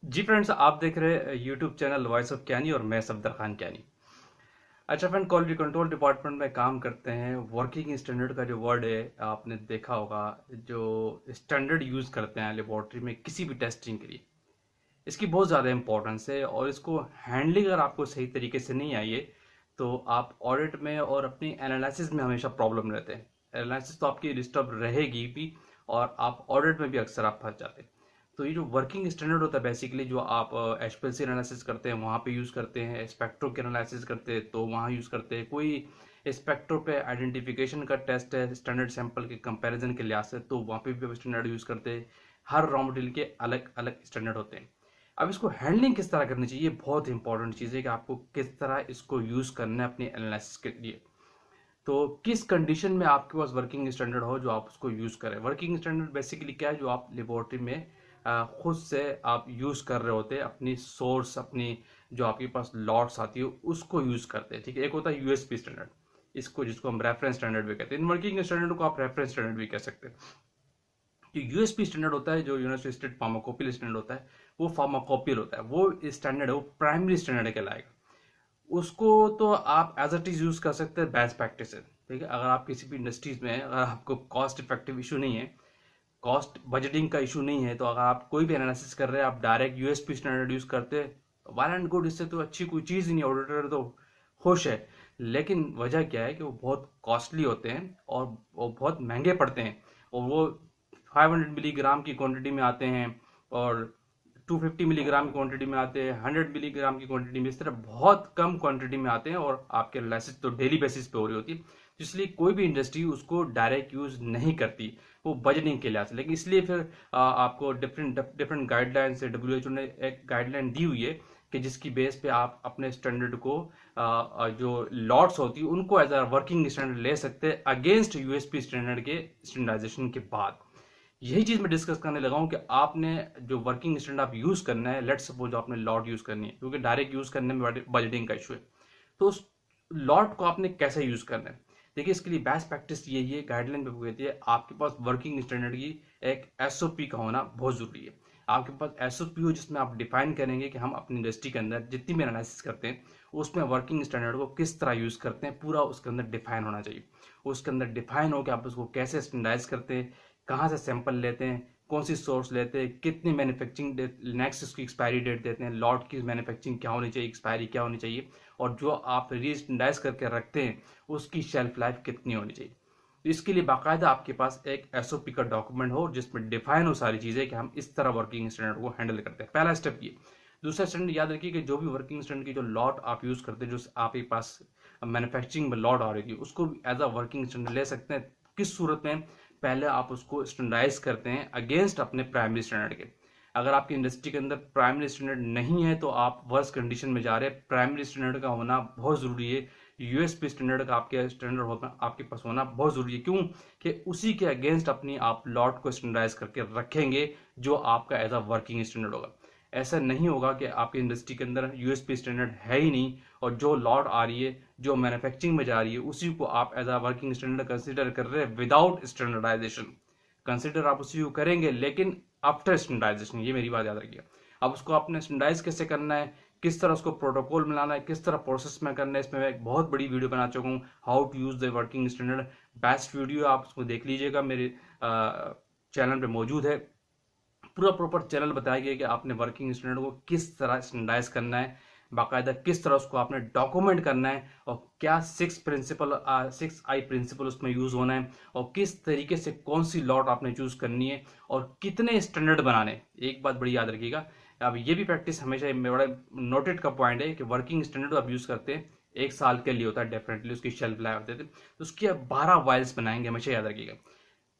जी friends, आप देख रहे हैं यूट्यूब चैनल वॉइस ऑफ कैनी और मैं सफदर खान कैनी। अच्छा फ्रेंड, क्वालिटी कंट्रोल डिपार्टमेंट में काम करते हैं। वर्किंग स्टैंडर्ड का जो वर्ड है आपने देखा होगा, जो स्टैंडर्ड यूज़ करते हैं लेबोरेटरी में किसी भी टेस्टिंग के लिए, इसकी बहुत ज़्यादा इंपॉर्टेंस है। और इसको हैंडलिंग अगर आपको सही तरीके से नहीं आई है तो आप ऑडिट में और अपनी एनालिसिस में हमेशा प्रॉब्लम रहते हैं। एनालिसिस तो आपकी डिस्टर्ब रहेगी भी और आप ऑडिट में भी अक्सर आप फंस जाते हैं। तो ये जो वर्किंग स्टैंडर्ड होता है बेसिकली, जो आप एचपीएलसी एनालिसिस करते हैं वहाँ पे यूज़ करते हैं, स्पेक्ट्रो के एनालिसिस करते हैं तो वहाँ यूज़ करते हैं, कोई स्पेक्ट्रो पे आइडेंटिफिकेशन का टेस्ट है स्टैंडर्ड सैंपल के कंपैरिजन के लिहाज से तो वहाँ पे भी स्टैंडर्ड यूज़ करते हैं। हर रॉ मटेरियल के अलग अलग स्टैंडर्ड होते हैं। अब इसको हैंडलिंग किस तरह करनी चाहिए, बहुत इंपॉर्टेंट चीज़ है कि आपको किस तरह इसको यूज़ करना है अपने एनालिसिस के लिए। तो किस कंडीशन में आपके पास वर्किंग स्टैंडर्ड हो जो आप उसको यूज़ करें। वर्किंग स्टैंडर्ड बेसिकली क्या है, जो आप लेबोरेटरी में खुद से आप यूज़ कर रहे होते हैं, अपनी सोर्स, अपनी जो आपके पास लॉट्स आती है उसको यूज़ करते हैं। ठीक है, एक होता है यूएसपी स्टैंडर्ड, इसको जिसको हम रेफरेंस स्टैंडर्ड भी कहते हैं। इन वर्किंग स्टैंडर्ड को आप रेफरेंस स्टैंडर्ड भी कह सकते हैं। जो यूएसपी स्टैंडर्ड होता है, जो यूनाइटेड स्टेट फार्माकोपियल स्टैंडर्ड होता है, वो फार्माकोपियल होता है, वो स्टैंडर्ड है, वो प्राइमरी स्टैंडर्ड कहलाएगा। उसको तो आप एज इट इज यूज कर सकते हैं, बेस्ट प्रैक्टिस है। ठीक है, अगर आप किसी भी इंडस्ट्रीज में अगर आपको कॉस्ट इफेक्टिव इशू नहीं है, कॉस्ट बजटिंग का इशू नहीं है, तो अगर आप कोई भी एनालिसिस कर रहे हैं आप डायरेक्ट यूएसपी स्टैंडर्ड यूज करते हैं, वेल एंड गुड। इससे तो अच्छी कोई चीज़ ही नहीं, ऑडिटर तो खुश है। लेकिन वजह क्या है कि वो बहुत कॉस्टली होते हैं और वो बहुत महंगे पड़ते हैं। और वो 500 मिलीग्राम की क्वांटिटी में आते हैं और 250 मिलीग्राम की क्वांटिटी में आते हैं, 100 मिलीग्राम की क्वांटिटी में, इस तरह बहुत कम क्वांटिटी में आते हैं और आपके एनालिसिस तो डेली बेसिस पे हो रही होती है। इसलिए कोई भी इंडस्ट्री उसको डायरेक्ट यूज नहीं करती, वो बजटिंग के लिहाज से। लेकिन इसलिए फिर आपको डिफरेंट डिफरेंट गाइडलाइन से डब्ल्यूएचओ ने एक गाइडलाइन दी हुई है कि जिसकी बेस पे आप अपने स्टैंडर्ड को जो लॉट्स होती है उनको एज अ वर्किंग स्टैंडर्ड ले सकते हैं अगेंस्ट यूएसपी स्टैंडर्ड के स्टैंडर्डाइजेशन के बाद। यही चीज मैं डिस्कस करने लगा हूं कि आपने जो वर्किंग स्टैंडर्ड आप यूज करना है, लेट्स सपोज आपने लॉट यूज करनी है, क्योंकि डायरेक्ट यूज करने में बजटिंग का इशू है, तो उस लॉट को आपने कैसे यूज करना है। देखिए, इसके लिए बेस्ट प्रैक्टिस यही है, गाइडलाइन पे कहती है आपके पास वर्किंग स्टैंडर्ड की एक एसओपी का होना बहुत जरूरी है। आपके पास एसओपी हो जिसमें आप डिफाइन करेंगे कि हम अपनी इंडस्ट्री के अंदर जितनी भी एनालिसिस करते हैं उसमें वर्किंग स्टैंडर्ड को किस तरह यूज करते हैं, पूरा उसके अंदर डिफाइन होना चाहिए। उसके अंदर डिफाइन हो कि आप उसको कैसे स्टैंडर्डाइज करते हैं, कहाँ से सैंपल लेते हैं, कौन सी सोर्स लेते हैं, कितनी मैन्युफैक्चरिंग डेट, नेक्स्ट उसकी एक्सपायरी डेट देते हैं, लॉट की मैन्युफैक्चरिंग क्या होनी चाहिए, एक्सपायरी क्या होनी चाहिए, और जो आप रीस्टैंडर्डाइज करके रखते हैं उसकी शेल्फ लाइफ कितनी होनी चाहिए। तो इसके लिए बाकायदा आपके पास एक एसओपी का डॉक्यूमेंट हो जिसमें डिफाइन हो सारी चीज़ें कि हम इस तरह वर्किंग स्टैंडर्ड को हैंडल करते हैं। पहला स्टेप ये। दूसरा स्टैंडर्ड याद रखिए कि जो भी वर्किंग स्टैंडर्ड की जो लॉट आप यूज़ करते हैं, जो आपके पास मैन्युफैक्चरिंग में लॉट आ रही थी, उसको एज अ वर्किंग स्टैंडर्ड ले सकते हैं। किस सूरत में? पहले आप उसको स्टैंडर्डाइज करते हैं अगेंस्ट अपने प्राइमरी स्टैंडर्ड के। अगर आपकी इंडस्ट्री के अंदर प्राइमरी स्टैंडर्ड नहीं है तो आप वर्स्ट कंडीशन में जा रहे हैं। प्राइमरी स्टैंडर्ड का होना बहुत जरूरी है, यूएसपी स्टैंडर्ड का आपके स्टैंडर्ड होना आपके पास होना बहुत जरूरी है। क्यों? कि उसी के अगेंस्ट अपनी आप लॉट को स्टैंडर्डाइज करके रखेंगे जो आपका एज अ वर्किंग स्टैंडर्ड होगा। ऐसा नहीं होगा कि आपकी इंडस्ट्री के अंदर यूएसपी स्टैंडर्ड है ही नहीं और जो लॉट आ रही है, जो मैन्युफैक्चरिंग में जा रही है, उसी को आप as a working standard consider कर रहे हैं विदाउट स्टैंडर्डाइजेशन। कंसिडर आप उसी को करेंगे लेकिन आफ्टर स्टैंडर्डाइजेशन, ये मेरी बात याद रखिएगा। अब उसको आपने स्टैंडर्डाइज कैसे करना है, किस तरह उसको प्रोटोकॉल मिलाना है, किस तरह प्रोसेस में करना है, इसमें मैं एक बहुत बड़ी वीडियो बना चुका हूँ, how to use the working standard. Best video, आप उसको देख लीजिएगा, मेरे चैनल पे मौजूद है। पूरा प्रॉपर चैनल बताया गया कि आपने वर्किंग स्टैंडर्ड को किस तरह स्टैंडर्डाइज करना है, बाकायदा किस तरह उसको आपने डॉक्यूमेंट करना है, और क्या 6 आई प्रिंसिपल उसमें यूज होना है, और किस तरीके से कौन सी लॉट आपने चूज करनी है, और कितने स्टैंडर्ड बनाने। एक बात बड़ी याद रखिएगा, अब ये भी प्रैक्टिस हमेशा बड़ा नोटेड का पॉइंट है कि वर्किंग स्टैंडर्ड आप यूज करते हैं 1 साल के लिए होता है, डेफिनेटली उसकी शेल्फ लाइफ देते हैं, तो उसकी आप 12 वाइल्स बनाएंगे, हमेशा याद रखिएगा।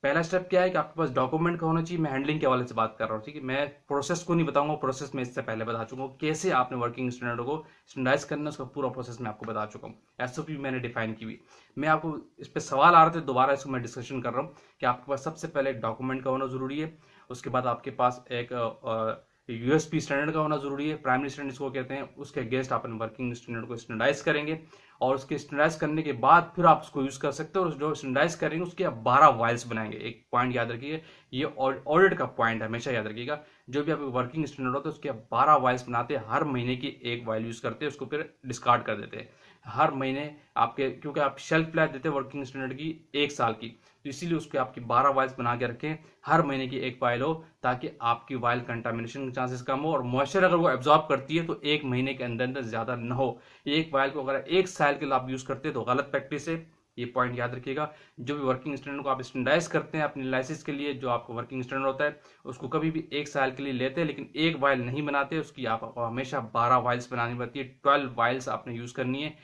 पहला स्टेप क्या है कि आपके पास डॉक्यूमेंट का होना चाहिए। मैं हैंडलिंग के हवाले से बात कर रहा हूँ, ठीक है, मैं प्रोसेस को नहीं बताऊंगा, प्रोसेस में इससे पहले बता चुका हूँ कैसे आपने वर्किंग स्टैंडर्ड को स्टैंडर्डाइज करना है, उसका पूरा प्रोसेस मैं आपको बता चुका हूँ। एसओपी मैंने डिफाइन की हुई। मैं आपको इस पर सवाल आ रहे थे, दोबारा इसको मैं डिस्कशन कर रहा हूँ कि आपके पास सबसे पहले एक डॉक्यूमेंट का होना जरूरी है, उसके बाद आपके पास एक यूएसपी स्टैंडर्ड का होना जरूरी है, प्राइमरी स्टैंडर्ड इसको कहते हैं। उसके अगेंस्ट आप वर्किंग स्टैंडर्ड को स्टैंडर्डाइज करेंगे और उसके स्टैंडर्डाइज करने के बाद फिर आप उसको यूज कर सकते हो, और जो स्टैंडर्डाइज करेंगे उसके आप 12 वाइल्स बनाएंगे। एक पॉइंट याद रखिए, ये ऑडिट का पॉइंट हमेशा याद रखिएगा। जो भी आपका वर्किंग स्टैंडर्ड होता है उसके आप 12 वाइल्स बनाते हैं, हर महीने की एक वाइल यूज करते हैं, उसको फिर डिस्कार्ड कर देते हैं हर महीने आपके, क्योंकि आप शेल्फ लाइफ देते हैं वर्किंग स्टैंडर्ड की 1 साल की, तो इसीलिए उसके आपकी 12 वाइल्स बना के रखें, हर महीने की एक वाइल हो, ताकि आपकी वाइल कंटामिनेशन के चांसेस कम हो और मॉइस्चर अगर वो एब्जॉर्ब करती है तो 1 महीने के अंदर अंदर ज्यादा न हो। एक वाइल को अगर 1 साल के लिए आप यूज करते हैं तो गलत प्रैक्टिस है, ये पॉइंट याद रखिएगा। जो भी वर्किंग स्टैंडर्ड को आप स्टैंडर्डाइज करते हैं अपने लाइसेंस के लिए, जो आपका वर्किंग स्टैंडर्ड होता है उसको कभी भी 1 साल के लिए लेते हैं, लेकिन एक वाइल नहीं बनाते, उसकी आपको हमेशा 12 वाइल्स बनानी पड़ती है, 12 वाइल्स आपने यूज करनी है,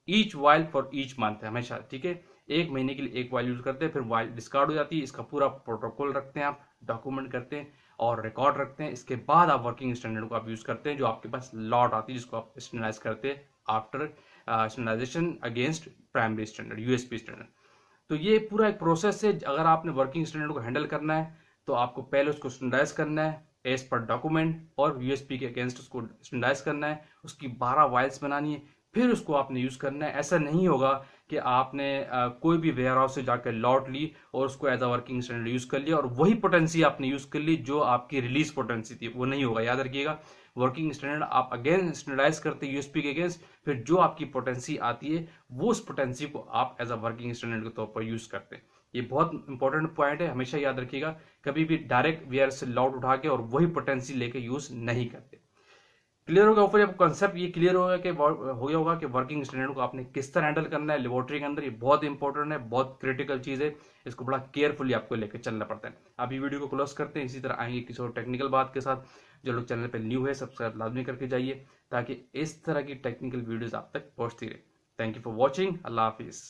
each while for each month है हमेशा, ठीक है। 1 महीने के लिए एक वाइल यूज करते हैं, फिर वाइल डिस्कार्ड हो जाती है, इसका पूरा प्रोटोकॉल रखते हैं, आप डॉक्यूमेंट करते हैं और रिकॉर्ड रखते हैं, इसके बाद आप वर्किंग स्टैंडर्ड को आप यूज करते हैं, जो आपके पास लॉट आती है जिसको आप स्टैंडर्डाइज करते हैं after standardisation against primary standard, USP standard. तो ये पूरा एक प्रोसेस है, अगर आपने वर्किंग स्टैंडर्ड को हैंडल करना है तो आपको पहले उसको स्टैंडर्डाइज करना है एज पर डॉक्यूमेंट और यूएसपी के अगेंस्ट उसको स्टैंडर्डाइज करना है, उसकी 12 वाइल्स बनानी है, फिर उसको आपने यूज करना है। ऐसा नहीं होगा कि आपने कोई भी वेयर हाउस से जाकर लॉट ली और उसको as a working standard use कर लिया और वही पोटेंसी आपने यूज कर ली जो आपकी रिलीज पोटेंसी थी, वो नहीं होगा, याद रखिएगा। वर्किंग स्टैंडर्ड आप अगेन स्टैंडर्डाइज करते हैं यूएसपी के अगेंस्ट, फिर जो आपकी पोटेंसी आती है वो उस पोटेंसी को आप एज अ वर्किंग स्टैंडर्ड के तौर पर यूज करते हैं। ये बहुत इंपॉर्टेंट पॉइंट है, हमेशा याद रखिएगा, कभी भी डायरेक्ट वेयर से लॉट उठा के और वही पोटेंसी लेके यूज नहीं करते। क्लियर होगा ऊपर आपको कंसेप्ट, ये क्लियर होगा कि हो गया होगा कि वर्किंग स्टैंडर्ड को आपने किस तरह हैंडल करना है लेबोरेटरी के अंदर। ये बहुत इंपॉर्टेंट है, बहुत क्रिटिकल चीज है, इसको बड़ा केयरफुली आपको लेकर चलना पड़ता है। अभी वीडियो को क्लोज करते हैं, इसी तरह आएंगे किसी और टेक्निकल बात के साथ। जो लोग चैनल पर न्यू है सब्सक्राइब लाजमी करके जाइए ताकि इस तरह की टेक्निकल वीडियोज आप तक पहुंचती रहे। Thank you for watching, Allah Hafiz.